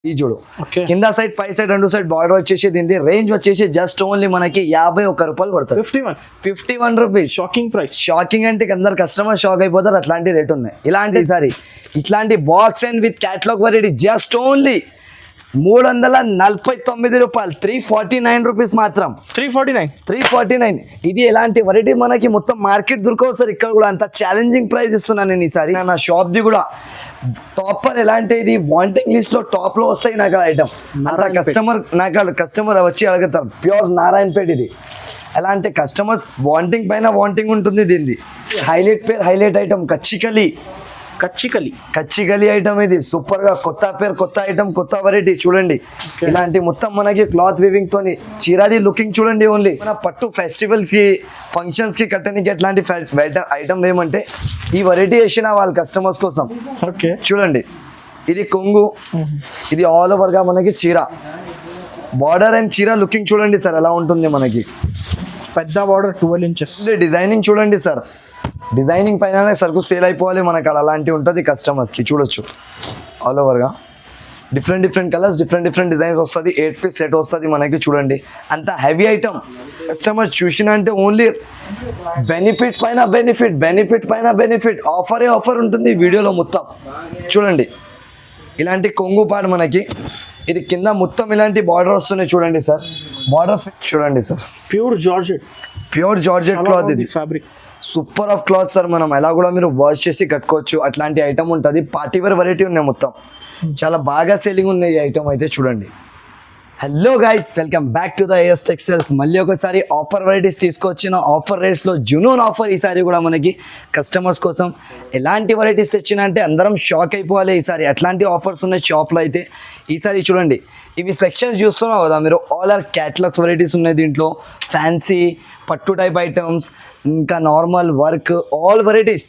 ఈ చూడు కింద సైడ్ పై సైడ్ రెండు సైడ్ బార్డర్ వచ్చేసి దీని రేంజ్ వచ్చేసి జస్ట్ ఓన్లీ మనకి 51 రూపాయలు పడుతుంది. 51 రూపీస్. Shocking price. షాకింగ్ అంటే అందరు కస్టమర్ షాక్ అయిపోతారు. అట్లాంటి రేట్ ఉన్నాయి. ఇలాంటి సారీ ఇట్లాంటి box and with catalogue variety just only 349 రూపాయలు. 349 రూపీస్ మాత్రం. 349. ఇది ఎలాంటి వెరైటీ మనకి మొత్తం మార్కెట్ దొరకవు సార్. ఇక్కడ కూడా అంత ఛాలెంజింగ్ ప్రైస్ ఇస్తున్నాను నేను ఈసారి. నా షాప్ ది కూడా టాపర్ ఎలాంటి ఇది వాంటింగ్ లిస్ట్ లో టాప్ లో వస్తాయి నాకు ఐటమ్. నాకు కస్టమర్ వచ్చి అడుగుతారు ప్యూర్ నారాయణపేట ఇది. ఎలాంటి కస్టమర్స్ వాంటింగ్ పైన వాంటింగ్ ఉంటుంది దీన్ని. హైలైట్ ఐటమ్ కచ్చికలి ఐటమ్ ఇది. సూపర్ గా కొత్త పేరు, కొత్త ఐటమ్, కొత్త వెరైటీ చూడండి. ఇలాంటి మొత్తం మనకి క్లాత్ వీవింగ్ తోని చీరాది లుకింగ్ చూడండి. ఓన్లీ మన పట్టు ఫెస్టివల్స్ కి ఫంక్షన్స్ కి కట్టడానికి ఎట్లాంటి ఐటమ్ ఏమంటే ఈ వెరైటీ వేసిన వాళ్ళ కస్టమర్స్ కోసం. చూడండి ఇది కొంగు, ఇది ఆల్ ఓవర్ గా మనకి చీర బార్డర్ అండ్ చీర లుకింగ్ చూడండి సార్ ఎలా ఉంటుంది. మనకి పెద్ద బార్డర్ 12 ఇంచెస్. డిజైనింగ్ చూడండి సార్. డిజైనింగ్ పైన సరుకు సేల్ అయిపోవాలి మనకు. అలాంటి ఉంటుంది కస్టమర్స్కి. చూడొచ్చు ఆల్ ఓవర్గా డిఫరెంట్ కలర్స్, డిఫరెంట్ డిజైన్స్ వస్తుంది. 8 పీస్ సెట్ వస్తుంది మనకి. చూడండి అంత హెవీ ఐటమ్. కస్టమర్స్ చూసిన అంటే ఓన్లీ బెనిఫిట్ పైన బెనిఫిట్ ఆఫర్ ఉంటుంది వీడియోలో మొత్తం. చూడండి ఇలాంటి కొంగు పాటు మనకి. ఇది కింద మొత్తం ఇలాంటి బార్డర్ వస్తున్నాయి చూడండి సార్. బార్డర్ చూడండి సార్. ప్యూర్ జార్జెట్ క్లాత్ ఇది. Fabric super of cloth sir. మనం ఎలా కూడా మీరు వాష్ చేసి కట్టుకోవచ్చు. అట్లాంటి ఐటమ్ ఉంటుంది. పార్టీ వేర్ వెరైటీ ఉన్నాయి మొత్తం. చాలా బాగా సేలింగ్ ఉన్నాయి ఈ ఐటమ్ అయితే. చూడండి. Hello guys, welcome back to the AS textiles. మళ్ళీ ఒకసారి ఆఫర్ వెరైటీస్ తీసుకొచ్చిన ఆఫర్ రేట్స్లో జునూన్ ఆఫర్ ఈసారి కూడా మనకి కస్టమర్స్ కోసం. ఎలాంటి వెరైటీస్ తెచ్చినా అంటే అందరం షాక్ అయిపోవాలి ఈసారి. అట్లాంటి ఆఫర్స్ ఉన్నాయి షాప్లో అయితే. ఈసారి చూడండి ఇవి సెక్షన్స్ చూస్తున్నావు కదా మీరు. ఆల్ ఆర్ క్యాటలాగ్స్ వెరైటీస్ ఉన్నాయి దీంట్లో. ఫ్యాన్సీ పట్టు టైప్ ఐటమ్స్, ఇంకా నార్మల్ వర్క్, ఆల్ వెరైటీస్.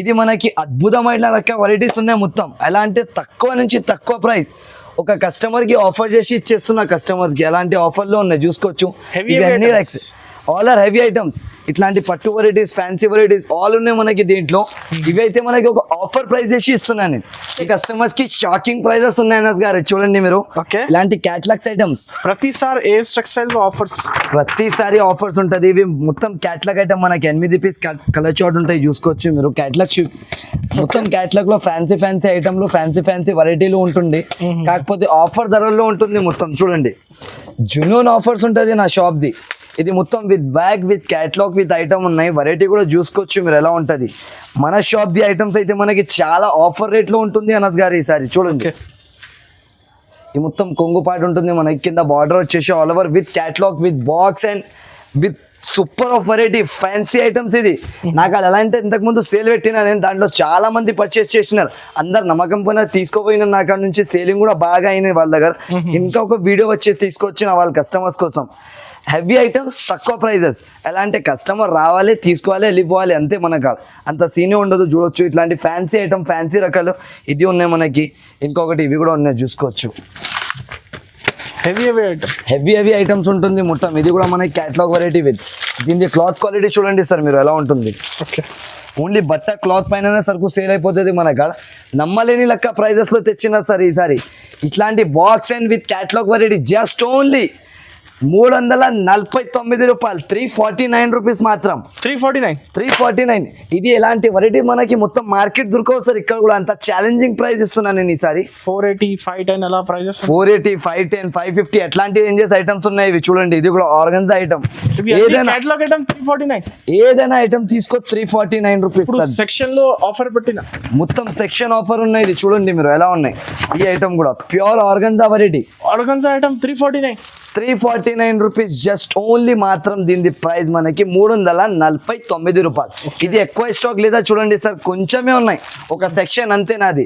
ఇది మనకి అద్భుతమైన రకాల వెరైటీస్ ఉన్నాయి మొత్తం. ఎలా అంటే తక్కువ నుంచి తక్కువ ప్రైస్ ఒక కస్టమర్కి ఆఫర్ చేసి ఇచ్చేస్తున్నా. కస్టమర్కి ఎలాంటి ఆఫర్లో ఉన్నాయి చూసుకోవచ్చు. All are heavy items. ఇట్లాంటి పట్టు వెరైటీస్, ఫ్యాన్సీ వెరైటీస్ ఆల్ ఉన్నాయి మనకి దీంట్లో. ఇవి అయితే మనకి ఒక ఆఫర్ ప్రైస్ చేసి ఇస్తున్నాను నేను. ఈ కస్టమర్స్ కి షాకింగ్ ప్రైజెస్ ఉన్నాయి అన్నస్ గారు. చూడండి మీరు ఇలాంటి క్యాటలాగ్స్ ఐటమ్స్ ప్రతిసారి ఏఎస్ టెక్స్టైల్ ఆఫర్స్, ప్రతిసారి ఆఫర్స్ ఉంటుంది. ఇవి మొత్తం క్యాటలాగ్ ఐటమ్ మనకి 8 పీస్ కలర్ చార్ట్ ఉంటాయి చూసుకోవచ్చు మీరు. క్యాటలాగ్ మొత్తం క్యాటలాగ్ లో ఫ్యాన్సీ ఐటమ్ లో ఫ్యాన్సీ వెరైటీలు ఉంటుంది. కాకపోతే ఆఫర్ ధరల్లో ఉంటుంది మొత్తం. చూడండి జునూన్ ఆఫర్స్ ఉంటుంది నా షాప్ ది. ఇది మొత్తం with bag, with catalogue, with item ఉన్నాయి. వెరైటీ కూడా చూసుకోవచ్చు మీరు ఎలా ఉంటుంది. మన షాప్ ది ఐటమ్స్ అయితే మనకి చాలా ఆఫర్ రేట్లో ఉంటుంది అనస్ గారు ఈసారి. చూడండి ఈ మొత్తం కొంగు పాటు ఉంటుంది మనకి. కింద బార్డర్ వచ్చేసి all over with catalogue, with box and with super of variety fancy items. ఇది నాకు ఎలా అంటే ఇంతకుముందు సేల్ పెట్టినా నేను. దాంట్లో చాలా మంది పర్చేస్ చేసినారు. అందరు నమ్మకం పైన తీసుకోపోయిన నా కాడ నుంచి సేలింగ్ కూడా బాగా అయింది వాళ్ళ దగ్గర. ఇంకా ఒక వీడియో వచ్చేసి తీసుకొచ్చిన వాళ్ళ కస్టమర్స్ కోసం. హెవీ ఐటమ్స్, తక్కువ ప్రైజెస్. ఎలా అంటే కస్టమర్ రావాలి, తీసుకోవాలి, వెళ్ళిపోవాలి అంతే. మనకు అంత సీనే ఉండదు. చూడొచ్చు ఇట్లాంటి ఫ్యాన్సీ ఐటమ్, ఫ్యాన్సీ రకాలు ఇది ఉన్నాయి మనకి. ఇంకొకటి ఇవి కూడా ఉన్నాయి చూసుకోవచ్చు. హెవీ ఐటమ్స్ ఉంటుంది మొత్తం. ఇది కూడా మనకి క్యాటలాగ్ వెరైటీ విత్ దీని క్లాత్ క్వాలిటీ చూడండి సార్ మీరు ఎలా ఉంటుంది. ఓన్లీ బట్ట క్లాత్ పైన సరుకు సేల్ అయిపోతుంది మన కాడ. నమ్మలేని లెక్క ప్రైజెస్లో తెచ్చిన సార్ ఈసారి. ఇట్లాంటి box and with catalogue variety just only 349 రూపాయలు. 349 రూపీస్ మాత్రం. 349. ఇది ఎలాంటి వెరైటీ మనకి మొత్తం మార్కెట్ దొరకవు సార్. ఇక్కడ కూడా అంత ఛాలెంజింగ్ ప్రైస్ ఇస్తున్నాను నేను ఈసారి. 480, 510 అలా ప్రైజెస్. 480, 510, 550 అట్లాంటి రేంజెస్ ఐటమ్స్ ఉన్నాయి. ఇవి చూడండి. ఇది కూడా ఆర్గన్జా ఐటమ్. ఏదైనా క్యాటలాగ్ ఐటమ్ 349. ఏదైనా ఐటమ్ తీసుకో 349 రూపీస్. సెక్షన్ లో ఆఫర్ పెట్టిన మొత్తం సెక్షన్ ఆఫర్ ఉన్నాయి. ఇది చూడండి మీరు ఎలా ఉన్నాయి. ఈ ఐటమ్ కూడా pure organza variety. Organza item 349 rupees just only. మాత్రం దీని ప్రైస్ మనకి 349 రూపాయలు. ఇది ఎక్కువ స్టాక్ లేదా చూడండి సార్, కొంచెమే ఉన్నాయి. ఒక సెక్షన్ అంతే నాది.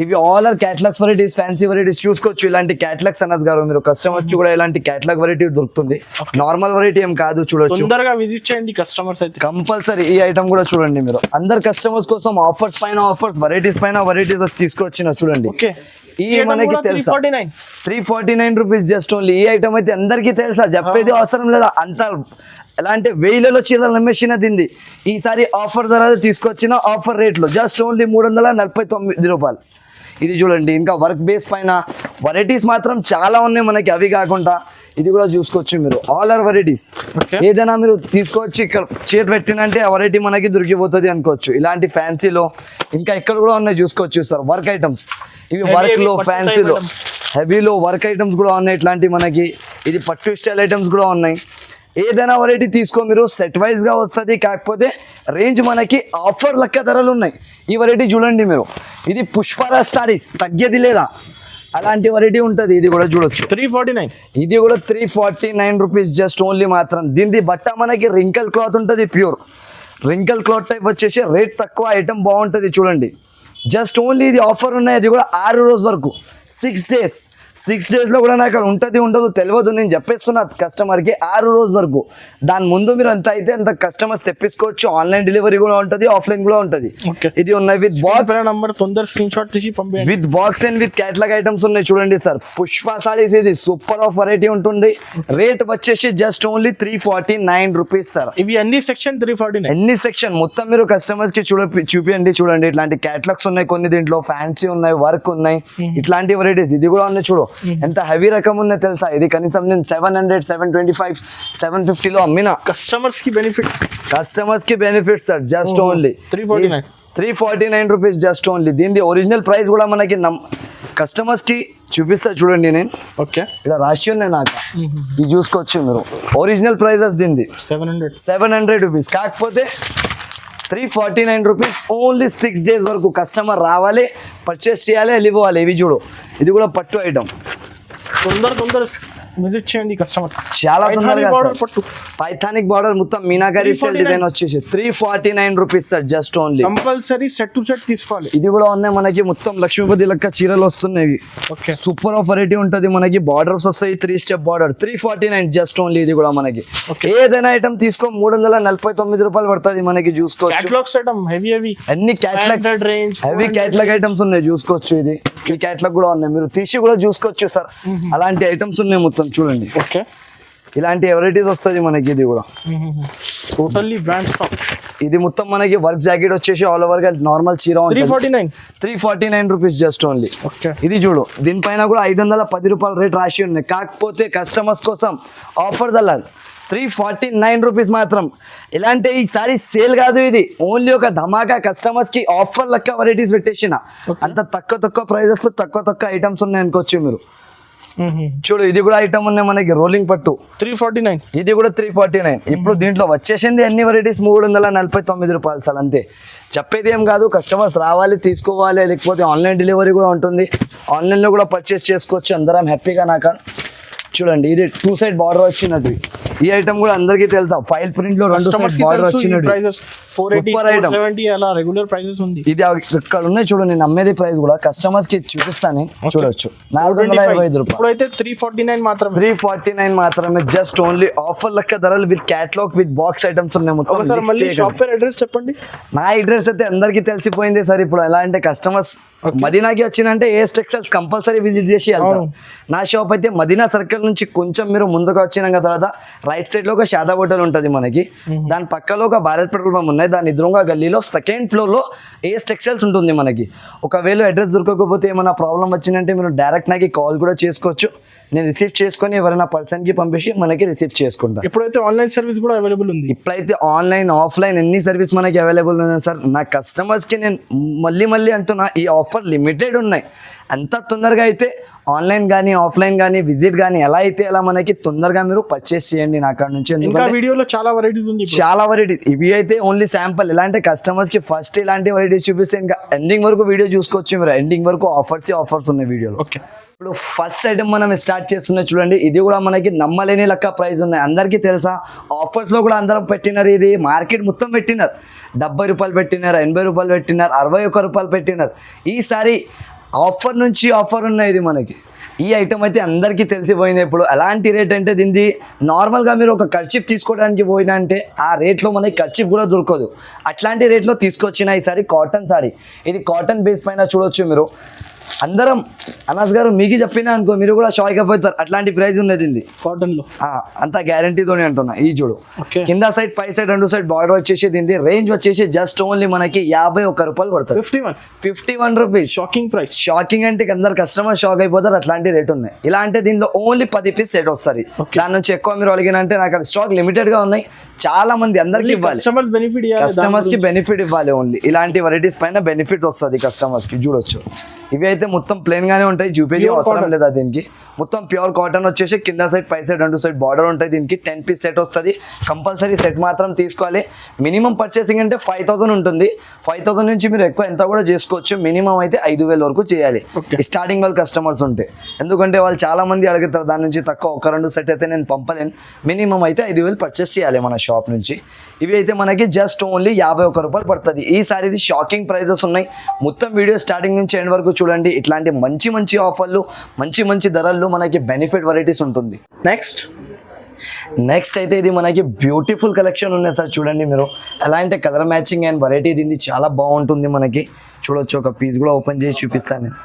ఇవి all are catalogues varieties, fancy varieties చూసుకోవచ్చు. ఇలాంటి క్యాటలాగ్స్ అనస్ గారు మీరు కస్టమర్స్ కి కూడా ఇలాంటి క్యాటలాగ్ వెరైటీ దొరుకుతుంది. నార్మల్ వెరైటీ ఏం కాదు. చూడొచ్చు. తొందరగా విజిట్ చేయండి కస్టమర్స్ అయితే కంపల్సరీ. ఈ ఐటమ్ కూడా చూడండి మీరు. అందరు కస్టమర్స్ కోసం ఆఫర్స్ పైన ఆఫర్స్, వెరైటీస్ పైన వెరైటీస్ తీసుకొచ్చిన చూడండి. ఈ మనకి తెలుసా 349 రూపీస్ జస్ట్ ఓన్లీ. ఈ ఐటమ్ అయితే అందరికీ తెలుసా, చెప్పేది అవసరం లేదా. అంత ఎలా అంటే 1000లలో చీరలు అమ్మేసిన దీన్ని. ఈసారి ఆఫర్ ధరలు తీసుకొచ్చిన ఆఫర్ రేట్లో జస్ట్ ఓన్లీ 349 రూపాయలు. ఇది చూడండి ఇంకా వర్క్ బేస్ పైన వెరైటీస్ మాత్రం చాలా ఉన్నాయి మనకి. అవి కాకుండా ఇది కూడా చూసుకోవచ్చు మీరు, ఆల్ ఆర్ వెరైటీస్. Okay. ఏదైనా మీరు తీసుకోవచ్చు, ఇక్కడ చేతి పెట్టినంటే ఆ వెరైటీ మనకి దొరికిపోతుంది అనుకోవచ్చు. ఇలాంటి ఫ్యాన్సీలో ఇంకా ఇక్కడ కూడా ఉన్నాయి చూసుకోవచ్చు సార్, వర్క్ ఐటమ్స్. ఇవి Heavy, వర్క్ లో, పట్టు ఫ్యాన్సీలో, type హెవీలో వర్క్ ఐటమ్స్ కూడా ఉన్నాయి. ఇట్లాంటి మనకి ఇది పట్టు స్టైల్ ఐటమ్స్ కూడా ఉన్నాయి. ఏదైనా వెరైటీ తీసుకో మీరు, సెట్ వైజ్ గా వస్తుంది. కాకపోతే రేంజ్ మనకి ఆఫర్ లెక్క ధరలు ఉన్నాయి. ఈ వెరైటీ చూడండి మీరు, ఇది పుష్పరాజ్ సారీస్, తగ్గేది లేదా అలాంటి వెరైటీ ఉంటుంది. ఇది కూడా చూడొచ్చు, 349. ఇది కూడా 349 రూపీస్ జస్ట్ ఓన్లీ మాత్రం. దీనిది బట్ట మనకి రింకల్ క్లాత్ ఉంటుంది, ప్యూర్ రింకల్ క్లాత్ టైప్ వచ్చేసి రేట్ తక్కువ, ఐటమ్ బాగుంటుంది చూడండి. జస్ట్ ఓన్లీ ఇది ఆఫర్ ఉన్నాయి. అది కూడా 6 రోజు వరకు, 6 డేస్. 6 డేస్లో కూడా నాకు ఉంటుంది ఉండదు తెలియదు, నేను చెప్పేస్తున్నా కస్టమర్కి 6 రోజు వరకు. దాని ముందు మీరు ఎంత అయితే అంత కస్టమర్స్ తెప్పించుకోవచ్చు. ఆన్లైన్ డెలివరీ కూడా ఉంటుంది, ఆఫ్లైన్ కూడా ఉంటుంది. Okay. ఇది ఉన్నాయి విత్ బాక్స్, నంబర్ తొందర స్క్రీన్ షాట్ తీసి పంపించండి. With box and with catalogue items ఉన్నాయి చూడండి సార్. పుష్ప సారీస్, ఇది సూపర్ ఆఫ్ వెరైటీ ఉంటుంది. రేట్ వచ్చేసి జస్ట్ ఓన్లీ 349 రూపీస్ సార్. ఇవి అన్ని సెక్షన్ 349. ఎన్ని సెక్షన్ మొత్తం మీరు కస్టమర్స్ కి చూపియండి. చూడండి ఇట్లాంటి క్యాటలాగ్స్ ఉన్నాయి కొన్ని, దీంట్లో ఫ్యాన్సీ ఉన్నాయి, వర్క్ ఉన్నాయి, ఇట్లాంటి వెరైటీస్. ఇది కూడా ఉన్నాయి చూడు, ఎంత హెవీ రకం ఉన్నాయి తెలుసా. ఇది కనీసం నేను 700, 725, 750లో అమ్మినా. కస్టమర్స్ కి బెనిఫిట్, కస్టమర్స్ కి benefit sir. Just only 349. 349 rupees just only. దీని ఒరిజినల్ ప్రైస్ కూడా మనకి కస్టమర్స్ కి చూపిస్తా చూడండి. నేను ఓకే, ఇలా రాసి ఉన్నాయి నాకు, ఇది చూసుకోవచ్చు మీరు. ఒరిజినల్ ప్రైజెస్ దీనిది 700. 700 రూపీస్. కాకపోతే 349 రూపీస్ ఓన్లీ. 6 డేస్ వరకు కస్టమర్ రావాలి, పర్చేస్ చేయాలి, వెళ్ళిపోవాలి. ఇవి చూడు, ఇది కూడా పట్టు ఐటమ్. తొందర విజిట్ చేయండి కస్టమర్స్. చాలా తొందరగా బార్డర్ పట్టు, పైథానిక్ బార్డర్ మొత్తం మీనాకారి స్టైల్ డిజైన్ వచ్చేసి 349 rupees sir just only. Compulsory set to set తీసుకోవాలి. ఇది కూడా ఉన్నాయి మనకి, మొత్తం లక్ష్మీపతి లెక్క చీరలు వస్తున్నాయి. ఓకే, సూపర్ ఆఫ్ వెరైటీ ఉంటుంది మనకి. బార్డర్స్ వస్తాయి, 3 స్టెప్ బార్డర్. 349 just only. ఇది కూడా మనకి ఏదైనా ఐటమ్ తీసుకో 349 రూపాయలు పడుతుంది మనకి. చూసుకోవచ్చు క్యాటలాగ్స్ ఐటమ్, హెవీ అన్ని catalogue range, heavy catalogue items ఉన్నాయి చూసుకోవచ్చు. ఇది ఈ క్యాటలాగ్ కూడా ఉన్నాయి, మీరు తీసి కూడా చూసుకోవచ్చు సార్. అలాంటి ఐటమ్స్ ఉన్నాయి మొత్తం చూడండి. ఓకే, ఇలాంటి వెరైటీస్ వస్తుంది మనకి. ఇది కూడా టోటల్లీ బ్రాండ్ స్టాక్. ఇది మొత్తం మనకి వర్క్ జాకెట్ వచ్చేసి ఆల్ ఓవర్ గా నార్మల్ చీర 349. 349 రూపీస్ జస్ట్ ఓన్లీ. ఓకే, ఇది చూడు, దీనిపైన కూడా 510 రూపాయలు రేట్ రాసి ఉన్నాయి. కాకపోతే కస్టమర్స్ కోసం ఆఫర్ అలా 349 రూపీస్ మాత్రం. ఇలాంటి ఈసారి సేల్ కాదు, ఇది ఓన్లీ ఒక ధమాకా. కస్టమర్స్ కి ఆఫర్ లెక్క వెరైటీస్ పెట్టేసిన. అంత తక్కువ ప్రైజెస్ లో తక్కువ ఐటమ్స్ ఉన్నాయి అనుకోవచ్చు మీరు. చూడు, ఇది కూడా ఐటమ్ ఉన్నాయి మనకి, రోలింగ్ పట్టు 349. ఇది కూడా 349. ఇప్పుడు దీంట్లో వచ్చేసింది అన్ని వెరైటీస్ 349 రూపాయలు సార్, అంతే. చెప్పేది ఏం కాదు, కస్టమర్స్ రావాలి, తీసుకోవాలి. లేకపోతే ఆన్లైన్ డెలివరీ కూడా ఉంటుంది, ఆన్లైన్లో కూడా పర్చేస్ చేసుకోవచ్చు. అందరం హ్యాపీగా. నాకు చూడండి, ఇది 2 సైడ్ బార్డర్ వచ్చినది. ఈ ఐటమ్ కూడా అందరికీ తెలుసా, ఫైల్ ప్రింట్ లో 2 సైడ్ బార్డర్ వచ్చినది. Super item. 470 అలా రెగ్యులర్ ప్రైసెస్ ఉంది. ఇది ఇక్కడ ఉన్నాయి చూడండి, నేను అమ్మేది ప్రైస్ కూడా కస్టమర్స్ కి చూపిస్తాను, చూడొచ్చు. 425 రూపాయలు. ఇప్పుడైతే 349 మాత్రమే. 349 మాత్రమే జస్ట్ ఓన్లీ. ఆఫర్ లెక్క ధరలు with catalogue with box items ఉన్నాయి మొత్తం. ఒకసారి మళ్ళీ షాప్ పేరు అడ్రస్ చెప్పండి. నా అడ్రస్ అయితే అందరికీ తెలిసిపోయింది సార్. ఇప్పుడు ఎలా అంటే కస్టమర్స్ మదీనాకి వచ్చినంటే ఏఎస్ టెక్స్టైల్స్ కంపల్సరీ విజిట్ చేసి వెళ్తారు. నా షాప్ అయితే మదీనా సర్కిల్ నుంచి కొంచెం మీరు ముందుకు వచ్చినాక తర్వాత రైట్ సైడ్ లో ఒక శాదా హోటల్ ఉంటుంది మనకి. దాని పక్కలో ఒక భారత్ పెట్రోల్ పంప్ ఉన్నాయి. దాని ఎదురుగా గల్లీలో 2nd ఫ్లోర్ లో ఏఎస్ టెక్స్టైల్స్ ఉంటుంది మనకి. ఒకవేళ అడ్రస్ దొరకకపోతే ఏమైనా ప్రాబ్లం వచ్చిందంటే మీరు డైరెక్ట్ నాకు కాల్ కూడా చేసుకోవచ్చు. నేను రిసీవ్ చేసుకొని ఎవరైనా పర్సన్ కి పంపించి మనకి రిసీవ్ చేసుకుంటా. ఇప్పుడైతే ఆన్లైన్ సర్వీస్ కూడా అవైలబుల్ ఉంది. ఇప్పుడైతే ఆన్లైన్ ఆఫ్లైన్ ఎన్ని సర్వీస్ మనకి అవైలబుల్ ఉన్నాయి సార్. నా కస్టమర్స్ కి నేను మళ్ళీ అంటున్నా, ఈ ఆఫర్ లిమిటెడ్ ఉన్నాయి. అంత తొందరగా అయితే ఆన్లైన్ కానీ ఆఫ్లైన్ కానీ విజిట్ కానీ ఎలా అయితే అలా మనకి తొందరగా మీరు పర్చేస్ చేయండి నా కాడ నుంచి. ఇంకా వీడియోలో చాలా వెరైటీస్ ఉంది, చాలా వెరైటీస్. ఇవి అయితే ఓన్లీ శాంపుల్. ఎలాంటి కస్టమర్స్ కి ఫస్ట్ ఇలాంటి వెరైటీస్ చూపిస్తే ఇంకా ఎండింగ్ వరకు వీడియో చూసుకోవచ్చు మీరు. ఎండింగ్ వరకు ఆఫర్స్ ఉన్నాయి వీడియోలో. ఓకే, ఇప్పుడు ఫస్ట్ ఐటమ్ మనం స్టార్ట్ చేస్తున్నా చూడండి. ఇది కూడా మనకి నమ్మలేని లెక్క ప్రైస్ ఉన్నాయి. అందరికీ తెలుసా, ఆఫర్స్ లో కూడా అందరం పెట్టినారు. ఇది మార్కెట్ మొత్తం పెట్టినారు. 70 రూపాయలు పెట్టినారు, 80 రూపాయలు పెట్టినారు, 61 రూపాయలు పెట్టినారు. ఈసారి ఆఫర్ నుంచి ఆఫర్ ఉన్నాయి. ఇది మనకి ఈ ఐటమ్ అయితే అందరికీ తెలిసిపోయింది. ఇప్పుడు ఎలాంటి రేట్ అంటే దీనిది నార్మల్గా మీరు ఒక కర్చీఫ్ తీసుకోవడానికి పోయినా అంటే ఆ రేట్లో మనకి కర్చీఫ్ కూడా దొరకదు. అట్లాంటి రేట్లో తీసుకొచ్చిన ఈసారి కాటన్ సారీ. ఇది కాటన్ బేస్ పైన చూడొచ్చు మీరు. అందరం అనాస్ గారు మీకు చెప్పినా అనుకో మీరు కూడా షాక్ అయిపోతారు, అట్లాంటి ప్రైస్ ఉన్నది ఇది. కాటన్ లో అంత గ్యారంటీతోనే అంటున్నా. ఈ చూడు ఓకే, కింద సైడ్ పై సైడ్ రెండు సైడ్ బార్డర్ వచ్చేసి దీని రేంజ్ వచ్చేసి జస్ట్ ఓన్లీ మనకి 51 రూపాయలు పడుతుంది. 51 రూపీస్. Shocking price. షాకింగ్ అంటే అందరు కస్టమర్ షాక్ అయిపోతారు, అట్లాంటి రేట్ ఉన్నాయి. ఇలా అంటే దీనిలో ఓన్లీ 10 పీస్ సెట్ వస్తుంది. దాని నుంచి ఎక్కువ మీరు అడిగిన అంటే నాకు అక్కడ స్టాక్ లిమిటెడ్ గా ఉన్నాయి, చాలా మంది అందరికి ఇవ్వాలి, కస్టమర్స్ కి బెనిఫిట్ ఇవ్వాలి. ఓన్లీ ఇలాంటి వెరైటీస్ పైన బెనిఫిట్ వస్తుంది కస్టమర్స్ కి. చూడొచ్చు ఇవి అయితే మొత్తం ప్లెయిన్ గానే ఉంటాయి, చూపించే అవసరం లేదా దీనికి. మొత్తం ప్యూర్ కాటన్ వచ్చేసి కింద సైడ్ పై సైడ్ రెండు సైడ్ బార్డర్ ఉంటాయి. దీనికి 10 పీస్ సెట్ వస్తుంది. కంపల్సరీ సెట్ మాత్రం తీసుకోవాలి. మినిమం పర్చేసింగ్ అంటే 5000 ఉంటుంది. 5000 నుంచి మీరు ఎక్కువ ఎంత కూడా చేసుకోవచ్చు. మినిమం అయితే 5000 వరకు చేయాలి స్టార్టింగ్ వాళ్ళు కస్టమర్స్ ఉంటే, ఎందుకంటే వాళ్ళు చాలా మంది అడుగుతారు దాని నుంచి తక్కువ 1-2 సెట్ అయితే నేను పంపలేను. మినిమం అయితే 5000 పర్చేస్ చేయాలి మన షాప్ నుంచి. ఇవి అయితే మనకి జస్ట్ ఓన్లీ 51 రూపాయలు పడుతుంది. ఈసారి ఇది షాకింగ్ ప్రైజెస్ ఉన్నాయి. మొత్తం వీడియో స్టార్టింగ్ నుంచి ఎండ్ వరకు చూడండి. ఇట్లాంటి మంచి మంచి ఆఫర్లు, మంచి మంచి ధరల్లో మనకి బెనిఫిట్ వెరైటీస్ ఉంటుంది. నెక్స్ట్ అయితే ఇది మనకి బ్యూటిఫుల్ కలెక్షన్ ఉన్నాయి సార్. చూడండి మీరు ఎలా అంటే కలర్ మ్యాచింగ్ అండ్ వెరైటీ దీన్ని చాలా బాగుంటుంది. మనకి చూడొచ్చు, ఒక పీస్ కూడా ఓపెన్ చేసి చూపిస్తాను నేను.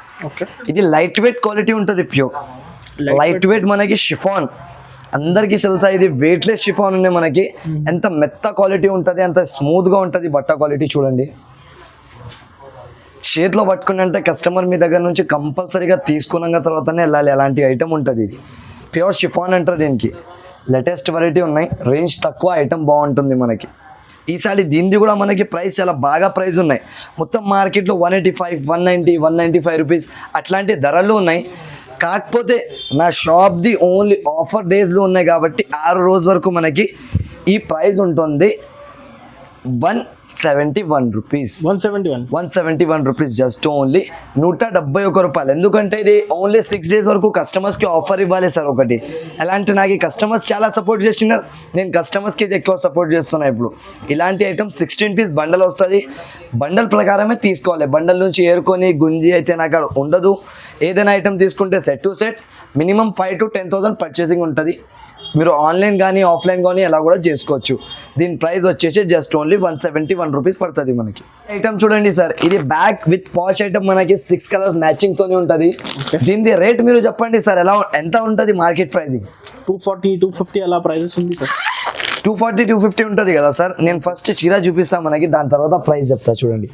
ఇది లైట్ వెయిట్ క్వాలిటీ ఉంటుంది, ప్యూర్ లైట్ వెయిట్ మనకి షిఫాన్. అందరికీ తెలుసా ఇది వెయిట్లెస్ షిఫాన్ ఉన్నాయి మనకి. ఎంత మెత్త క్వాలిటీ ఉంటుంది, అంత స్మూత్ గా ఉంటుంది బట్ట క్వాలిటీ. చూడండి చేతిలో పట్టుకుని అంటే కస్టమర్ మీ దగ్గర నుంచి కంపల్సరీగా తీసుకున్న తర్వాతనే వెళ్ళాలి. అలాంటి ఐటమ్ ఉంటుంది. ఇది ప్యూర్ షిఫాన్ అంటారు దీనికి. లేటెస్ట్ వెరైటీ ఉన్నాయి, రేంజ్ తక్కువ, ఐటమ్ బాగుంటుంది మనకి. ఈసారి దీనిది కూడా మనకి ప్రైస్ చాలా బాగా ప్రైస్ ఉన్నాయి. మొత్తం మార్కెట్లో 185, 190, 195 రూపీస్ అట్లాంటి ధరలు ఉన్నాయి. కాకపోతే నా షాప్ది ఓన్లీ ఆఫర్ డేస్లో ఉన్నాయి కాబట్టి 6 రోజు వరకు మనకి ఈ ప్రైస్ ఉంటుంది 171 రూపీస్. 171 రూపీస్ జస్ట్ ఓన్లీ 171 రూపాయలు. ఎందుకంటే ఇది ఓన్లీ 6 డేస్ వరకు కస్టమర్స్కి ఆఫర్ ఇవ్వాలి సార్. ఒకటి ఎలాంటి నాకు కస్టమర్స్ చాలా సపోర్ట్ చేస్తున్నారు, నేను కస్టమర్స్కి ఎక్కువ సపోర్ట్ చేస్తున్నా. ఇప్పుడు ఇలాంటి ఐటమ్ 16 పీస్ బండల్ వస్తుంది. బండల్ ప్రకారమే తీసుకోవాలి, బండల్ నుంచి ఏరుకొని గుంజి అయితే నాకు ఉండదు. ఏదైనా ఐటమ్ తీసుకుంటే set to set minimum 5,000 to 10,000 purchasing ఉంటుంది. మీరు ఆన్లైన్ కానీ ఆఫ్లైన్ కానీ ఎలా కూడా చేసుకోవచ్చు. దీని ప్రైస్ వచ్చేసి జస్ట్ ఓన్లీ 171 రూపీస్ పడుతుంది మనకి. ఐటమ్ చూడండి సార్, ఇది బ్యాక్ విత్ పాచ్ ఐటమ్ మనకి 6 కలర్స్ మ్యాచింగ్ తోనే ఉంటుంది. దీని రేట్ మీరు చెప్పండి సార్, ఎంత ఉంటుంది మార్కెట్ ప్రైసింగ్? 240, 250 అలా ప్రైజెస్ ఉంది సార్. 240, 250 ఉంటుంది కదా సార్. నేను ఫస్ట్ చీర చూపిస్తాను మనకి, దాని తర్వాత ప్రైస్ చెప్తా. చూడండి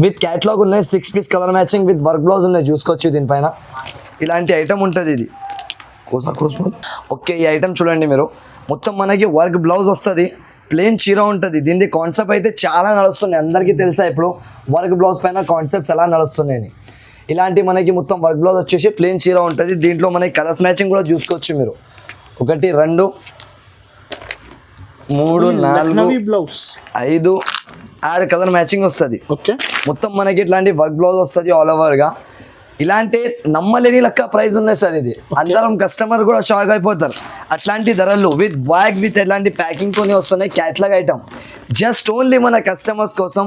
విత్ క్యాట్లాగ్ ఉన్నాయి, 6 piece colour matching with work blouse ఉన్నాయి, చూసుకోవచ్చు. దీనిపైన ఇలాంటి ఐటమ్ ఉంటుంది. ఇది ఓకే, ఈ ఐటమ్ చూడండి మీరు, మొత్తం మనకి వర్క్ బ్లౌజ్ వస్తుంది, ప్లెయిన్ చీర ఉంటుంది. దీని కాన్సెప్ట్ అయితే చాలా నడుస్తున్నాయి, అందరికీ తెలుసా ఇప్పుడు వర్క్ బ్లౌజ్ పైన కాన్సెప్ట్స్ ఎలా నడుస్తున్నాయని. ఇలాంటి మనకి మొత్తం వర్క్ బ్లౌజ్ వచ్చేసి ప్లెయిన్ చీర ఉంటుంది. దీంట్లో మనకి కలర్స్ మ్యాచింగ్ కూడా చూసుకోవచ్చు మీరు. 1, 2, 3, 4, 5, 6 కలర్ మ్యాచింగ్ వస్తుంది. మొత్తం మనకి ఇట్లాంటి వర్క్ బ్లౌజ్ వస్తుంది ఆల్ ఓవర్గా. ఇలాంటి నమ్మలేని లెక్క ప్రైస్ ఉన్నాయి సార్. ఇది అందరం కస్టమర్ కూడా షాక్ అయిపోతారు. అట్లాంటి ధరలు విత్ బ్యాగ్ విత్ ఎట్లాంటి ప్యాకింగ్ తోనే వస్తున్నాయి. క్యాట్లాగ్ ఐటమ్ జస్ట్ ఓన్లీ మన కస్టమర్స్ కోసం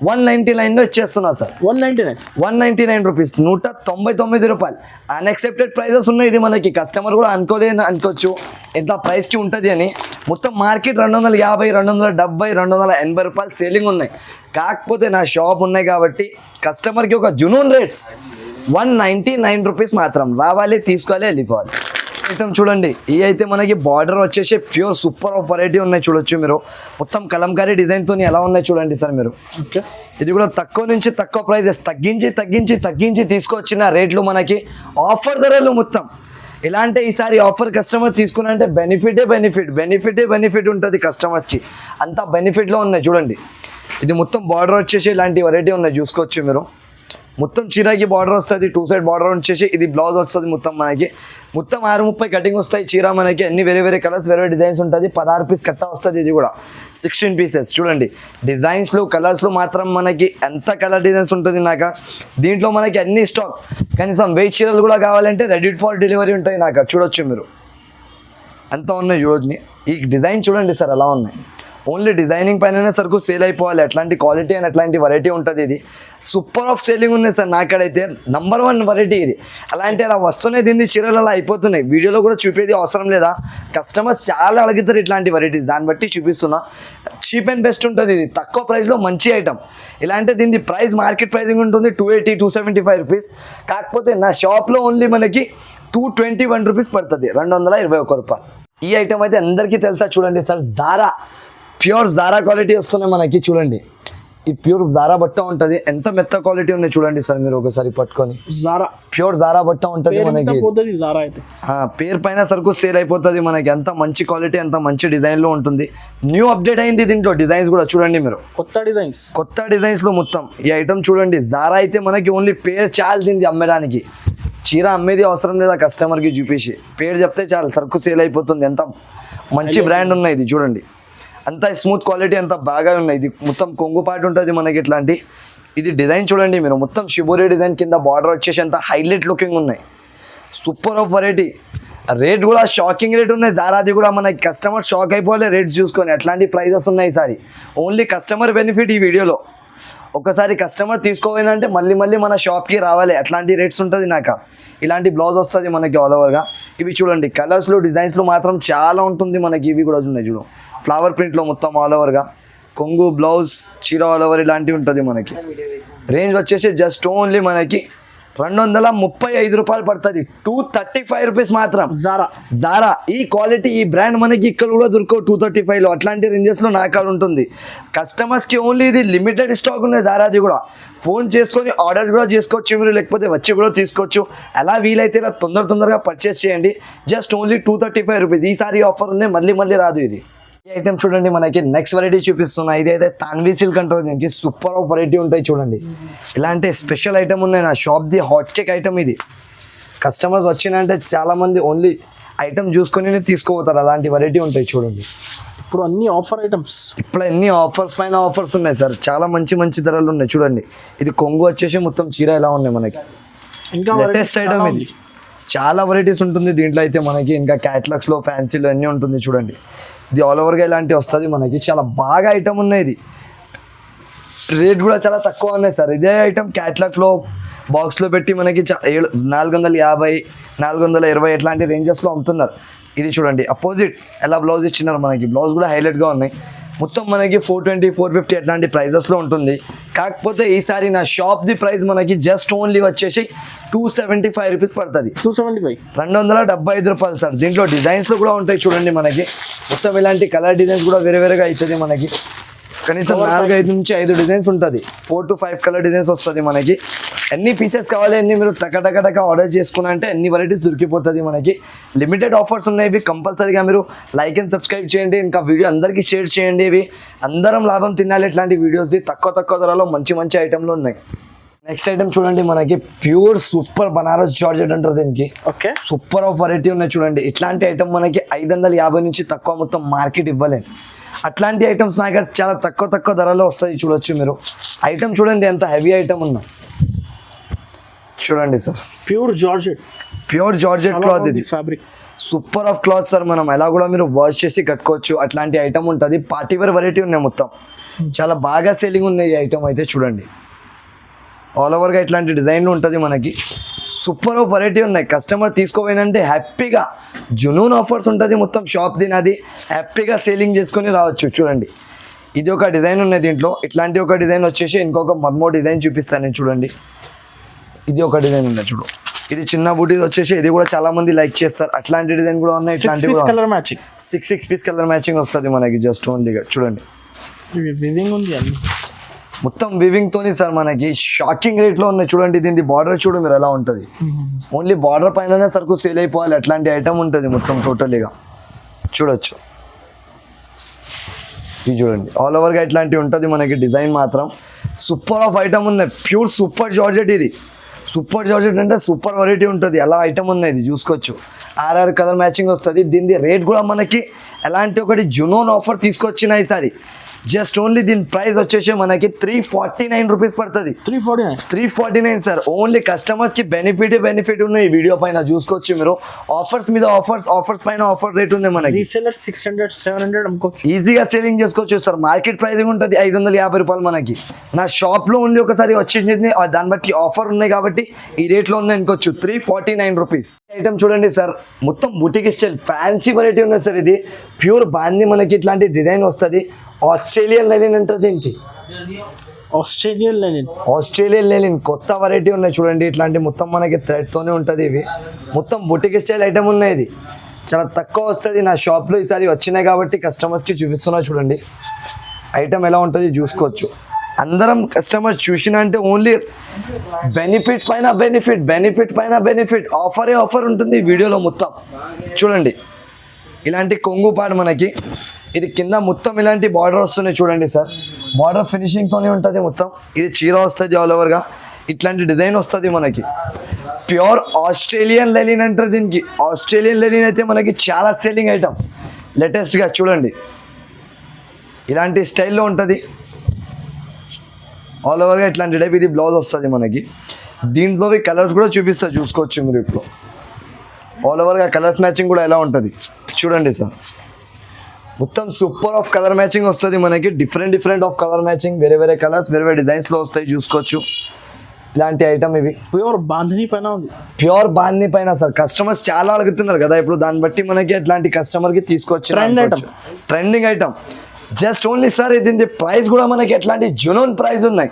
199లో ఇచ్చేస్తున్నా సార్. 199 రూపీస్, 199 రూపాయలు. అన్ఎక్సెప్టెడ్ ప్రైజెస్ ఉన్నాయి. ఇది మనకి కస్టమర్ కూడా అనుకోవచ్చు ఎంత ప్రైస్కి ఉంటుంది అని. మొత్తం మార్కెట్ 250, 270, 280 రూపాయలు సేలింగ్ ఉన్నాయి. కాకపోతే నా షాప్ ఉన్నాయి కాబట్టి కస్టమర్కి ఒక జునూన్ రేట్స్ 199 రూపీస్ మాత్రం. రావాలి, తీసుకోవాలి, వెళ్ళిపోవాలి. ఐటమ్ చూడండి, ఈ అయితే మనకి బార్డర్ వచ్చేసి ప్యూర్ సూపర్ ఆఫ్ వెరైటీ ఉన్నాయి. చూడొచ్చు మీరు, మొత్తం కలంకారీ డిజైన్తో ఎలా ఉన్నాయి చూడండి సార్ మీరు. ఇది కూడా తక్కువ నుంచి తక్కువ ప్రైజెస్ తగ్గించి తీసుకొచ్చిన రేట్లు మనకి ఆఫర్ ధరలు మొత్తం. ఎలా అంటే ఈసారి ఆఫర్ కస్టమర్ తీసుకున్నంటే బెనిఫిట్ ఉంటుంది కస్టమర్స్కి. అంతా బెనిఫిట్లో ఉన్నాయి చూడండి. ఇది మొత్తం బార్డర్ వచ్చేసి ఇలాంటి వెరైటీ ఉన్నాయి, చూసుకోవచ్చు మీరు. మొత్తం చీరకి బార్డర్ వస్తుంది, 2 సైడ్ బార్డర్ వచ్చేసి ఇది బ్లౌజ్ వస్తుంది. మొత్తం మనకి మొత్తం 630 కటింగ్ వస్తాయి. చీర మనకి అన్ని వేరే కలర్స్, వేరే డిజైన్స్ ఉంటుంది. 16 పీస్ కట్ట వస్తుంది. ఇది కూడా 16 పీసెస్. చూడండి డిజైన్స్లు కలర్స్లు మాత్రం మనకి ఎంత కలర్ డిజైన్స్ ఉంటుంది నాకు. దీంట్లో మనకి అన్ని స్టాక్, కనీసం 1000 చీరలు కూడా కావాలంటే రెడీ ఫర్ డెలివరీ ఉంటాయి నాకు. చూడొచ్చు మీరు, అంతా ఉన్నాయి చూడొచ్చు. ఈ డిజైన్ చూడండి సార్ ఎలా ఉన్నాయి. ఓన్లీ డిజైనింగ్ పైననే సరుకు సేల్ అయిపోవాలి, అట్లాంటి క్వాలిటీ అండ్ అట్లాంటి వెరైటీ ఉంటుంది. ఇది సూపర్ ఆఫ్ సేలింగ్ ఉంది సార్, నాకడైతే నంబర్ 1 వెరైటీ ఇది. అలాంటి అలా వస్తున్నాయి, దీన్ని చీరలు అలా అయిపోతున్నాయి. వీడియోలో కూడా చూపేది అవసరం లేదా, కస్టమర్స్ చాలా అడుగుతారు ఇట్లాంటి వెరైటీస్, దాన్ని బట్టి చూపిస్తున్నా. చీప్ అండ్ బెస్ట్ ఉంటుంది ఇది, తక్కువ ప్రైస్లో మంచి ఐటమ్. ఇలాంటి దీని ప్రైస్ మార్కెట్ ప్రైసింగ్ ఉంటుంది 280 275 రూపీస్. కాకపోతే నా షాప్లో ఓన్లీ మనకి 221 రూపీస్ పడుతుంది, 221 రూపాయలు. ఈ ఐటమ్ అయితే అందరికీ తెలుసా, చూడండి sir, Zara pure Zara quality వస్తున్నాయి మనకి. చూడండి ఈ ప్యూర్ జారా బట్ట ఉంటుంది, ఎంత మెత్త క్వాలిటీ ఉన్నాయి చూడండి సార్, మీరు ఒకసారి పట్టుకొని. జారా ప్యూర్ జారా బట్ట ఉంటుంది మనకి. జారా అయితే పేరు పైన సరుకు సేల్ అయిపోతుంది మనకి, అంత మంచి క్వాలిటీ, అంత మంచి డిజైన్ లో ఉంటుంది. న్యూ అప్డేట్ అయింది దీంట్లో డిజైన్స్ కూడా చూడండి మీరు, కొత్త డిజైన్స్ లో మొత్తం. ఈ ఐటమ్ చూడండి, జారా అయితే మనకి ఓన్లీ పేరు చాలు దీన్ని అమ్మడానికి, చీర అమ్మేది అవసరం లేదా, కస్టమర్కి చూపించి పేరు చెప్తే చాలు సరుకు సేల్ అయిపోతుంది. ఎంత మంచి బ్రాండ్ ఉన్నాయి ఇది చూడండి, అంత స్మూత్ క్వాలిటీ, అంత బాగా ఉన్నాయి. ఇది మొత్తం కొంగు పాటు ఉంటుంది మనకి ఇట్లాంటి. ఇది డిజైన్ చూడండి మీరు, మొత్తం షిబోరి డిజైన్ కింద బార్డర్ వచ్చేసి అంత హైలైట్ లుకింగ్ ఉన్నాయి. Super of variety. రేట్ కూడా షాకింగ్ రేట్ ఉన్నాయి, జారాది కూడా మనకి కస్టమర్ షాక్ అయిపోవాలి రేట్స్ చూసుకొని, అట్లాంటి ప్రైజెస్ ఉన్నాయి ఈసారి. ఓన్లీ కస్టమర్ బెనిఫిట్ ఈ వీడియోలో. ఒకసారి కస్టమర్ తీసుకోవాలంటే మళ్ళీ మన షాప్కి రావాలి, అట్లాంటి రేట్స్ ఉంటుంది నాకు. ఇలాంటి బ్లౌజ్ వస్తుంది మనకి ఆల్ ఓవర్గా. ఇవి చూడండి కలర్స్లో డిజైన్స్లో మాత్రం చాలా ఉంటుంది మనకి. ఇవి కూడా ఉన్నాయి చూడు, ఫ్లవర్ ప్రింట్లో మొత్తం ఆల్ ఓవర్గా, కొంగు బ్లౌజ్ చీర ఆల్ ఓవర్ ఇలాంటివి ఉంటుంది మనకి. రేంజ్ వచ్చేసి జస్ట్ ఓన్లీ మనకి 235 రూపాయలు పడుతుంది, 235 రూపీస్ మాత్రం. జారా ఈ క్వాలిటీ, ఈ బ్రాండ్ మనకి ఇక్కడ కూడా దొరకవు 235లో, అట్లాంటి రేంజెస్లో నా కాడ ఉంటుంది. కస్టమర్స్కి ఓన్లీ ఇది లిమిటెడ్ స్టాక్ ఉన్నాయి జారాది కూడా. ఫోన్ చేసుకొని ఆర్డర్స్ కూడా చేసుకోవచ్చు మీరు, లేకపోతే వచ్చి కూడా తీసుకోవచ్చు. అలా వీలైతే ఇలా తొందరగా పర్చేస్ చేయండి. Just only 235 rupees. ఈసారి ఆఫర్ ఉన్నాయి, మళ్ళీ రాదు ఇది. ఈ ఐటమ్ చూడండి మనకి నెక్స్ట్ వెరైటీ చూపిస్తున్నా. ఇదైతే తాన్వీ సిల్క్ అంటారు దీనికి, సూపర్ ఆఫ్ వెరైటీ ఉంటాయి చూడండి. ఇలాంటి స్పెషల్ ఐటమ్ ఉన్నాయి నా షాప్ది, హాట్ కేక్ ఐటమ్ ఇది. కస్టమర్స్ వచ్చినంటే చాలా మంది ఓన్లీ ఐటమ్ చూసుకొని తీసుకోపోతారు, అలాంటి వెరైటీ ఉంటాయి చూడండి. ఇప్పుడు అన్ని ఆఫర్ ఐటమ్స్, ఇప్పుడు అన్ని ఆఫర్స్ పైన ఆఫర్స్ ఉన్నాయి సార్, చాలా మంచి ధరలు ఉన్నాయి చూడండి. ఇది కొంగు వచ్చేసి మొత్తం చీర ఎలా ఉన్నాయి మనకి, ఇంకా లేటెస్ట్ ఐటమ్ ఇది. చాలా వెరైటీస్ ఉంటుంది దీంట్లో అయితే మనకి, ఇంకా క్యాటలాగ్స్లో ఫ్యాన్సీలో అన్నీ ఉంటుంది చూడండి. ఇది ఆల్ ఓవర్గా ఇలాంటివి వస్తుంది మనకి, చాలా బాగా ఐటమ్ ఉన్నాయి. ఇది రేట్ కూడా చాలా తక్కువ ఉన్నాయి సార్. ఇదే ఐటమ్ క్యాటలాగ్లో బాక్స్లో పెట్టి మనకి 450 420 ఇట్లాంటి రేంజెస్లో అమ్ముతున్నారు. ఇది చూడండి అపోజిట్ ఎలా బ్లౌజ్ ఇచ్చినారు మనకి, బ్లౌజ్ కూడా హైలైట్గా ఉన్నాయి. మొత్తం మనకి 420 450 అట్లాంటి ప్రైజెస్లో ఉంటుంది. కాకపోతే ఈసారి నా షాప్ది ప్రైస్ మనకి జస్ట్ ఓన్లీ వచ్చేసి 275 రూపీస్ పడుతుంది, 275 రూపాయలు సార్. దీంట్లో డిజైన్స్లో కూడా ఉంటాయి చూడండి మనకి, మొత్తం ఇలాంటి కలర్ డిజైన్స్ కూడా వేరేగా అవుతుంది మనకి. కనీసం 4-5 నుంచి 5 డిజైన్స్ ఉంటుంది, 4 to 5 కలర్ డిజైన్స్ వస్తుంది మనకి. ఎన్ని పీసెస్ కావాలి అన్ని మీరు టక ఆర్డర్ చేసుకున్నా అంటే అన్ని వెరైటీస్ దొరికిపోతుంది మనకి. లిమిటెడ్ ఆఫర్స్ ఉన్నాయి ఇవి, కంపల్సరీగా మీరు లైక్ అండ్ సబ్స్క్రైబ్ చేయండి. ఇంకా వీడియో అందరికీ షేర్ చేయండి. ఇవి అందరం లాభం తినాలి ఇట్లాంటి వీడియోస్ది, తక్కువ ధరలో మంచి ఐటెంలు ఉన్నాయి. నెక్స్ట్ ఐటమ్ చూడండి మనకి, ప్యూర్ సూపర్ బనారస్ జార్జెట్ అంటారు దీనికి. ఓకే, సూపర్ ఆఫ్ వెరైటీ ఉన్నాయి చూడండి. ఇట్లాంటి ఐటమ్ మనకి 550 నుంచి తక్కువ మొత్తం మార్కెట్ ఇవ్వలేదు. అట్లాంటి ఐటమ్స్ నాకు చాలా తక్కువ ధరలో వస్తాయి చూడొచ్చు మీరు. ఐటమ్ చూడండి ఎంత హెవీ ఐటమ్ ఉన్నా చూడండి సార్. ప్యూర్ జార్జెట్ క్లాత్ ఇది, fabric super of cloth sir. మనం ఎలా కూడా మీరు వాష్ చేసి కట్టుకోవచ్చు, అట్లాంటి ఐటమ్ ఉంటుంది. పార్టీవేర్ వెరైటీ ఉన్నాయి మొత్తం, చాలా బాగా సేలింగ్ ఉన్నాయి ఈ ఐటమ్ అయితే చూడండి. ఆల్ ఓవర్గా ఇట్లాంటి డిజైన్లు ఉంటుంది మనకి, సూపర్ ఆఫ్ వెరైటీ ఉన్నాయి. కస్టమర్ తీసుకోపోయినంటే హ్యాపీగా జునూన్ ఆఫర్స్ ఉంటుంది మొత్తం షాప్ తినది, హ్యాపీగా సేలింగ్ చేసుకొని రావచ్చు చూడండి. ఇది ఒక డిజైన్ ఉన్నాయి దీంట్లో, ఇట్లాంటి ఒక డిజైన్ వచ్చేసి ఇంకొక మర్మో డిజైన్ చూపిస్తాను నేను చూడండి. ఇది ఒక డిజైన్ ఉన్నాయి చూడు, ఇది చిన్న బూటీ వచ్చేసి ఇది కూడా చాలా మంది లైక్ చేస్తారు. అట్లాంటి డిజైన్ కూడా ఉన్నాయి, ఇట్లాంటి colour matching 6 piece colour matching వస్తుంది మనకి జస్ట్ ఓన్లీగా చూడండి. మొత్తం వివింగ్ తోని సార్ మనకి షాకింగ్ రేట్ లో ఉన్నాయి చూడండి. దీని బార్డర్ చూడు మీరు ఎలా ఉంటుంది, ఓన్లీ బార్డర్ పైననే సరుకు సేల్ అయిపోవాలి, అట్లాంటి ఐటమ్ ఉంటుంది మొత్తం టోటలీగా చూడొచ్చు. ఇది చూడండి ఆల్ ఓవర్గా ఇట్లాంటివి ఉంటుంది మనకి. డిజైన్ మాత్రం సూపర్ ఆఫ్ ఐటమ్ ఉన్నాయి, ప్యూర్ సూపర్ జార్జెట్. ఇది సూపర్ జార్జెట్ అంటే సూపర్ వెరైటీ ఉంటుంది, అలా ఐటమ్ ఉన్నాయి. ఇది చూసుకోవచ్చు, 6 కలర్ మ్యాచింగ్ వస్తుంది. దీని రేట్ కూడా మనకి ఎలాంటి ఒకటి జునోన్ ఆఫర్ తీసుకొచ్చిన ఈసారి జస్ట్ ఓన్లీ దీని ప్రైస్ వచ్చేసి మనకి 349 రూపీస్ పడుతుంది. 349. 349 సార్. ఓన్లీ కస్టమర్స్ కి బెనిఫిట్ ఉన్నాయి. ఈ వీడియో పైన చూసుకోవచ్చు మీరు. ఆఫర్స్ మీద ఆఫర్స్ పైన ఆఫర్ రేట్ ఉంది మనకి. రీసెల్లర్ 600 700 అమ్ముకోవచ్చు, ఈజీగా సేలింగ్ చేసుకోవచ్చు సార్. మార్కెట్ ప్రైసింగ్ ఉంటుంది 550 రూపాయలు మనకి. నా షాప్ లో ఓన్లీ ఒకసారి వచ్చేసింది, దాన్ని బట్టి ఆఫర్ ఉన్నాయి కాబట్టి ఈ రేట్ లో ఉంది అనుకోవచ్చు. 349 రూపీస్. ఐటమ్ చూడండి సార్, మొత్తం బుటిక్ స్టైల్ ఫ్యాన్సీ వెరైటీ ఉంది సార్. ఇది ప్యూర్ బాంది మనకి ఇట్లాంటి డిజైన్ వస్తుంది. ఆస్ట్రేలియన్ లెనిన్ అంటారు దీనికి. ఆస్ట్రేలియన్ లెనిన్ కొత్త వెరైటీ ఉన్నాయి చూడండి. ఇట్లాంటి మొత్తం మనకి థ్రెడ్ తోనే ఉంటుంది. ఇవి మొత్తం బుటిక్ స్టైల్ ఐటమ్ ఉన్నాయి. ఇది చాలా తక్కువ వస్తుంది. నా షాప్లో ఈసారి వచ్చినాయి కాబట్టి కస్టమర్స్కి చూపిస్తున్నా చూడండి. ఐటమ్ ఎలా ఉంటుంది చూసుకోవచ్చు. అందరం కస్టమర్స్ చూసిన అంటే ఓన్లీ బెనిఫిట్ పైన బెనిఫిట్ ఆఫర్ ఉంటుంది వీడియోలో మొత్తం చూడండి. ఇలాంటి కొంగు పాడు మనకి. ఇది కింద మొత్తం ఇలాంటి బార్డర్ వస్తున్నాయి చూడండి సార్. బార్డర్ ఫినిషింగ్తోనే ఉంటుంది మొత్తం. ఇది చీర వస్తుంది ఆల్ ఓవర్గా. ఇట్లాంటి డిజైన్ వస్తుంది మనకి. ప్యూర్ ఆస్ట్రేలియన్ లెనిన్ అంటారు దీనికి. ఆస్ట్రేలియన్ లెనిన్ అయితే మనకి చాలా సేలింగ్ ఐటమ్. లేటెస్ట్గా చూడండి ఇలాంటి స్టైల్లో ఉంటుంది ఆల్ ఓవర్గా. ఇట్లాంటి టైప్ ఇది బ్లౌజ్ వస్తుంది మనకి. దీంట్లో కలర్స్ కూడా చూసుకోవచ్చు మీరు. ఇప్పుడు ఆల్ ఓవర్గా కలర్స్ మ్యాచింగ్ కూడా ఎలా ఉంటుంది చూడండి సార్. మొత్తం సూపర్ ఆఫ్ కలర్ మ్యాచింగ్ వస్తుంది మనకి. డిఫరెంట్ ఆఫ్ కలర్ మ్యాచింగ్, వేరే కలర్స్ వేరే డిజైన్స్లో వస్తాయి చూసుకోవచ్చు. ఇలాంటి ఐటమ్ ఇవి ప్యూర్ బాంధిని పైన ఉంది. ప్యూర్ బాంధిని పైన సార్. కస్టమర్స్ చాలా అడుగుతున్నారు కదా ఇప్పుడు, దాన్ని బట్టి మనకి అట్లాంటి కస్టమర్కి తీసుకొచ్చి trending item. Just only sir ఇది ప్రైస్ కూడా మనకి ఎట్లాంటి జెన్యూన్ ప్రైస్ ఉన్నాయి.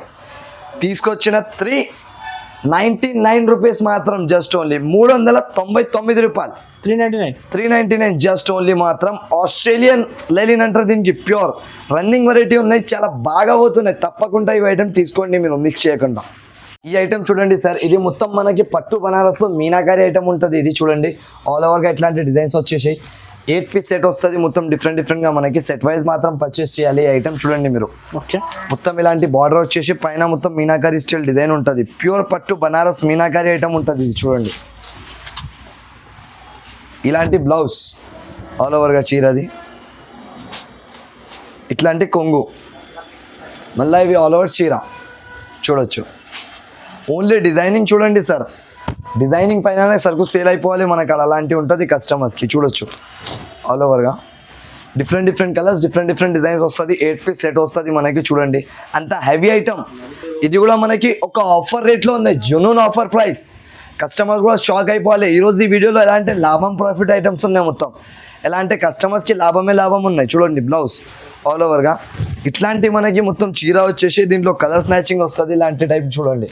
తీసుకొచ్చిన 399 రూపీస్ మాత్రం. జస్ట్ ఓన్లీ 399 రూపాయలు. 399 జస్ట్ ఓన్లీ మాత్రం. ఆస్ట్రేలియన్ లెనిన్ అంటారు దీనికి. ప్యూర్ రన్నింగ్ వెరైటీ ఉన్నాయి, చాలా బాగా పోతున్నాయి. తప్పకుండా ఈ ఐటమ్ తీసుకోండి మీరు, మిక్స్ చేయకుండా. ఈ ఐటమ్ చూడండి సార్, ఇది మొత్తం మనకి పట్టు బనారస్లో మీనాకారి ఐటమ్ ఉంటుంది. ఇది చూడండి ఆల్ ఓవర్గా ఇట్లాంటి డిజైన్స్ వచ్చేసాయి. 8 పీస్ సెట్ వస్తుంది మొత్తం. డిఫరెంట్గా మనకి సెట్ వైజ్ మాత్రం పర్చేస్ చేయాలి. ఈ ఐటమ్ చూడండి మీరు. ఓకే, మొత్తం ఇలాంటి బార్డర్ వచ్చేసి పైన మొత్తం మీనాకారి స్టైల్ డిజైన్ ఉంటుంది. ప్యూర్ పట్టు బనారస్ మీనాకారి ఐటమ్ ఉంటుంది. ఇది చూడండి ఇలాంటి బ్లౌజ్ ఆల్ ఓవర్గా చీరది. ఇట్లాంటి కొంగు మళ్ళీ ఇవి ఆల్ ఓవర్ చీర చూడొచ్చు. ఓన్లీ డిజైనింగ్ చూడండి సార్. డిజైనింగ్ పైననే సరుకు సేల్ అయిపోవాలి మనకు. అలాంటివి ఉంటుంది కస్టమర్స్కి. చూడొచ్చు ఆల్ ఓవర్గా డిఫరెంట్ కలర్స్ డిఫరెంట్ డిజైన్స్ వస్తుంది. 8 పీస్ సెట్ వస్తుంది మనకి. చూడండి అంత హెవీ ఐటమ్. ఇది కూడా మనకి ఒక ఆఫర్ రేట్లో ఉంది, జెన్యూన్ ఆఫర్ ప్రైస్. కస్టమర్స్ కూడా షాక్ అయిపోవాలి. ఈరోజు ఈ వీడియోలో ఎలా అంటే లాభం ప్రాఫిట్ ఐటమ్స్ ఉన్నాయి మొత్తం. ఎలా అంటే కస్టమర్స్కి లాభం ఉన్నాయి. చూడండి బ్లౌజ్ ఆల్ ఓవర్గా ఇట్లాంటి మనకి మొత్తం చీర వచ్చేసి దీంట్లో కలర్స్ మ్యాచింగ్ వస్తుంది. ఇలాంటి టైప్ చూడండి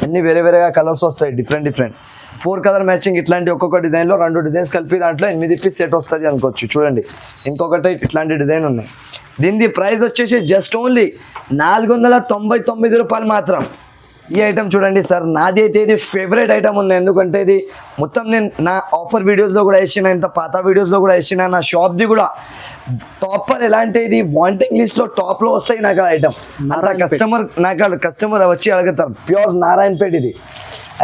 అన్ని వేరేగా కలర్స్ వస్తాయి. Different 4 colour matching. ఇట్లాంటి ఒక్కొక్క డిజైన్లో 2 డిజైన్స్ కలిపి దాంట్లో 8 పీస్ సెట్ వస్తుంది అనుకోవచ్చు. చూడండి ఇంకొకటి ఇట్లాంటి డిజైన్ ఉన్నాయి. దీని ప్రైస్ వచ్చేసి జస్ట్ ఓన్లీ 499 రూపాయలు మాత్రం. ఈ ఐటమ్ చూడండి సార్, నాది అయితే ఇది ఫేవరెట్ ఐటమ్ ఉంది. ఎందుకంటే ఇది మొత్తం నేను నా ఆఫర్ వీడియోస్లో కూడా వేసిన, ఇంత పాత వీడియోస్లో కూడా వేసిన. నా షాప్ది కూడా టాపర్. ఎలా అంటే ఇది వాంటింగ్ లిస్ట్లో టాప్లో వస్తాయి నాకు ఐటమ్. కస్టమర్ వచ్చి అడుగుతారు. ప్యూర్ నారాయణపేట ఇది.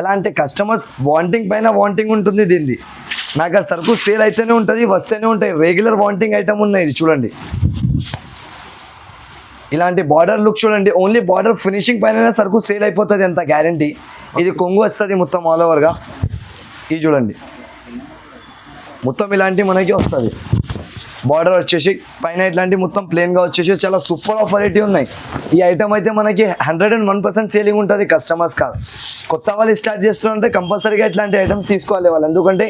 ఎలా అంటే కస్టమర్స్ వాంటింగ్ ఉంటుంది దీన్ని. నాకు ఆ సరుకు సేల్ అయితేనే ఉంటుంది, వస్తేనే ఉంటాయి. రెగ్యులర్ వాంటింగ్ ఐటమ్ ఉన్నాయి. ఇది చూడండి ఇలాంటి బార్డర్ లుక్ చూడండి. ఓన్లీ బార్డర్ ఫినిషింగ్ పైన సరుకు సేల్ అయిపోతుంది అంత గ్యారంటీ. ఇది కొంగు వస్తుంది మొత్తం ఆల్ ఓవర్గా. ఇది చూడండి మొత్తం ఇలాంటి మనకి వస్తుంది. బార్డర్ వచ్చేసి పైన ఇట్లాంటి మొత్తం ప్లెయిన్గా వచ్చేసి చాలా సూపర్ ఆఫ్ వెరైటీ ఉన్నాయి. ఈ ఐటమ్ అయితే మనకి 101% సేలింగ్ ఉంటుంది కస్టమర్స్ కాదు. కొత్త వాళ్ళు స్టార్ట్ చేస్తున్నారంటే కంపల్సరీగా ఇట్లాంటి ఐటమ్స్ తీసుకోవాలి వాళ్ళు. ఎందుకంటే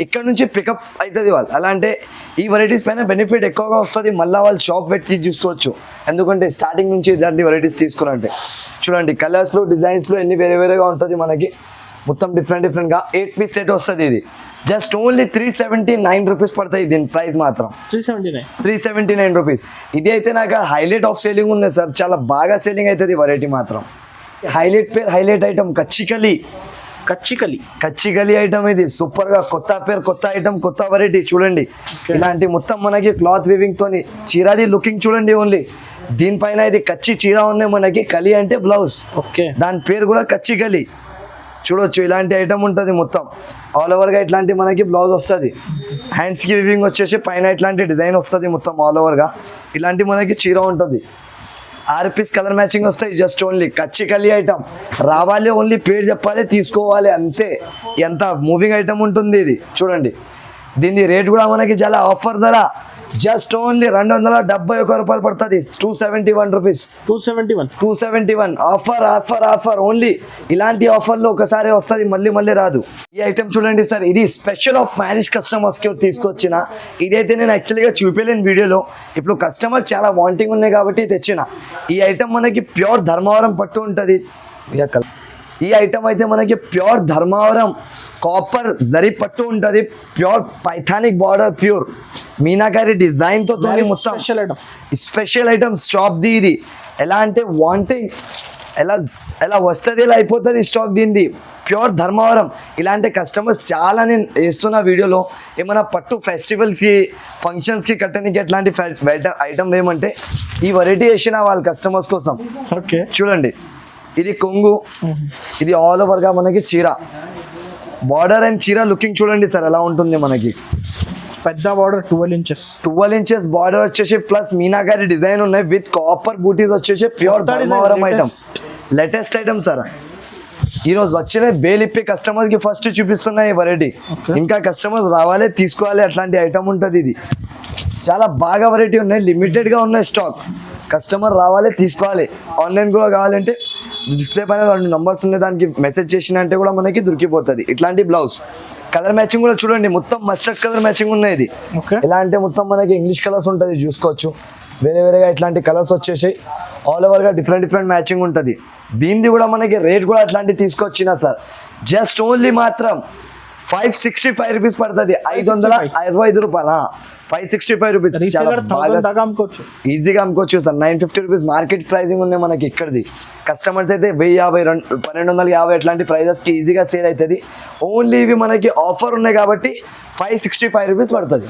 ఇక్కడ నుంచి పికప్ అవుతుంది వాళ్ళు. అలా అంటే ఈ వెరైటీస్ పైన బెనిఫిట్ ఎక్కువగా వస్తుంది. మళ్ళీ వాళ్ళు షాప్ పెట్టి చూసుకోవచ్చు. ఎందుకంటే స్టార్టింగ్ నుంచి ఇలాంటి వెరైటీస్ తీసుకురంటే చూడండి కలర్స్లో డిజైన్స్లో ఎన్ని వేరేగా ఉంటుంది మనకి. మొత్తం డిఫరెంట్గా 8 పీస్ సెట్ వస్తుంది. ఇది జస్ట్ ఓన్లీ 379 రూపీస్ పడతాయి. దీని ప్రైస్ మాత్రం 379 రూపీస్. ఇది అయితే నాకు హైలైట్ ఆఫ్ సేలింగ్ ఉంది సార్. చాలా బాగా సేలింగ్ అవుతుంది వెరైటీ మాత్రం. హైలైట్ ఐటమ్ కచ్చికలి ఐటమ్. ఇది సూపర్గా కొత్త ఐటమ్ కొత్త వెరైటీ చూడండి. ఇలాంటి మొత్తం మనకి క్లాత్ వీవింగ్ తోని చీరాది లుకింగ్ చూడండి. ఓన్లీ దీనిపైన ఇది కచ్చి చీర ఉన్నాయి మనకి. కలి అంటే బ్లౌజ్. ఓకే, దాని పేరు కూడా కచ్చికలి. చూడొచ్చు ఇలాంటి ఐటమ్ ఉంటుంది మొత్తం ఆల్ ఓవర్గా ఇట్లాంటి మనకి బ్లౌజ్ వస్తుంది హ్యాండ్స్కి వివింగ్ వచ్చేసి పైన ఇట్లాంటి డిజైన్ వస్తుంది మొత్తం ఆల్ ఓవర్గా ఇలాంటి మనకి చీర ఉంటుంది 6 పీస్ కలర్ మ్యాచింగ్ వస్తాయి జస్ట్ ఓన్లీ కచ్చి ఐటమ్ రావాలి ఓన్లీ పేరు చెప్పాలి తీసుకోవాలి అంతే ఎంత మూవింగ్ ఐటమ్ ఉంటుంది ఇది చూడండి దీని రేట్ కూడా మనకి చాలా ఆఫర్ ధర జస్ట్ ఓన్లీ 271 రూపాయలు పడుతుంది 271 రూపీస్ 271 ఆఫర్ ఓన్లీ ఇలాంటి ఆఫర్లో ఒకసారి వస్తుంది మళ్ళీ రాదు ఈ ఐటమ్ చూడండి సార్ ఇది స్పెషల్ ఆఫ్ మ్యారేజ్ కస్టమర్స్కి తీసుకొచ్చిన ఇదైతే నేను యాక్చువల్గా చూపించలేను వీడియోలో ఇప్పుడు కస్టమర్స్ చాలా వాంటింగ్ ఉన్నాయి కాబట్టి తెచ్చిన ఈ ఐటమ్ మనకి ప్యూర్ ధర్మవరం పట్టు ఉంటుంది ఈ ఐటమ్ అయితే మనకి ప్యూర్ ధర్మవరం కాపర్ జరీ పట్టు ఉంటుంది ప్యూర్ పైథానిక్ బార్డర్ ప్యూర్ మీనాకారి డిజైన్తో మొత్తం స్పెషల్ ఐటమ్ షాప్ది ఇది ఎలా అంటే వాంటింగ్ ఎలా వస్తుంది ఇలా అయిపోతుంది స్టాక్ దీనిది ప్యూర్ ధర్మవరం ఇలాంటి కస్టమర్స్ చాలా నేను వేస్తున్న వీడియోలో ఏమైనా పట్టు ఫెస్టివల్స్కి ఫంక్షన్స్కి కట్టడానికి ఎట్లాంటి ఐటమ్ ఏమంటే ఈ వెరైటీ వేసిన వాళ్ళ కస్టమర్స్ కోసం ఓకే చూడండి ఇది కొంగు ఇది ఆల్ ఓవర్గా మనకి చీర బార్డర్ అండ్ చీర లుకింగ్ చూడండి సార్ ఎలా ఉంటుంది మనకి పెద్ద బార్డర్ 12 ఇంచెస్ బార్డర్ వచ్చేసి ప్లస్ మీనాకారి డిజైన్ ఉన్నాయి విత్ కాపర్ బూటీస్ వచ్చేసి pure Dharmavaram item latest item sir ఈరోజు వచ్చిన బేలిప్పి కస్టమర్కి ఫస్ట్ చూపిస్తున్నాయి ఈ వెరైటీ ఇంకా కస్టమర్స్ రావాలి తీసుకోవాలి అట్లాంటి ఐటమ్ ఉంటుంది ఇది చాలా బాగా వెరైటీ ఉన్నాయి లిమిటెడ్గా ఉన్నాయి స్టాక్ కస్టమర్ రావాలి తీసుకోవాలి ఆన్లైన్ కూడా కావాలంటే డిస్ప్లే పైన 2 నంబర్స్ ఉన్నాయి దానికి మెసేజ్ చేసినంటే కూడా మనకి దొరికిపోతుంది ఇట్లాంటి బ్లౌజ్ కలర్ మ్యాచింగ్ కూడా చూడండి మొత్తం మస్టర్డ్ కలర్ మ్యాచింగ్ ఉన్నాయి ఇది ఎలా అంటే మొత్తం మనకి ఇంగ్లీష్ కలర్స్ ఉంటుంది చూసుకోవచ్చు వేరేగా ఇట్లాంటి కలర్స్ వచ్చేసి ఆల్ ఓవర్గా డిఫరెంట్ మ్యాచింగ్ ఉంటుంది దీనిది కూడా మనకి రేట్ కూడా అట్లాంటి తీసుకొచ్చిన సార్ జస్ట్ ఓన్లీ మాత్రం 565 రూపీస్ పడుతుంది 525 రూపాయలు 565 రూపీస్ ఈజీగా అమ్ముకోవచ్చు సార్ 950 రూపీస్ మార్కెట్ ప్రైసింగ్ ఉన్నాయి మనకి ఇక్కడిది కస్టమర్స్ అయితే 1050 1250 ఇట్లాంటి ప్రైజెస్కి ఈజీగా సేల్ అవుతుంది ఓన్లీ ఇవి మనకి ఆఫర్ ఉన్నాయి కాబట్టి 565 రూపీస్ పడుతుంది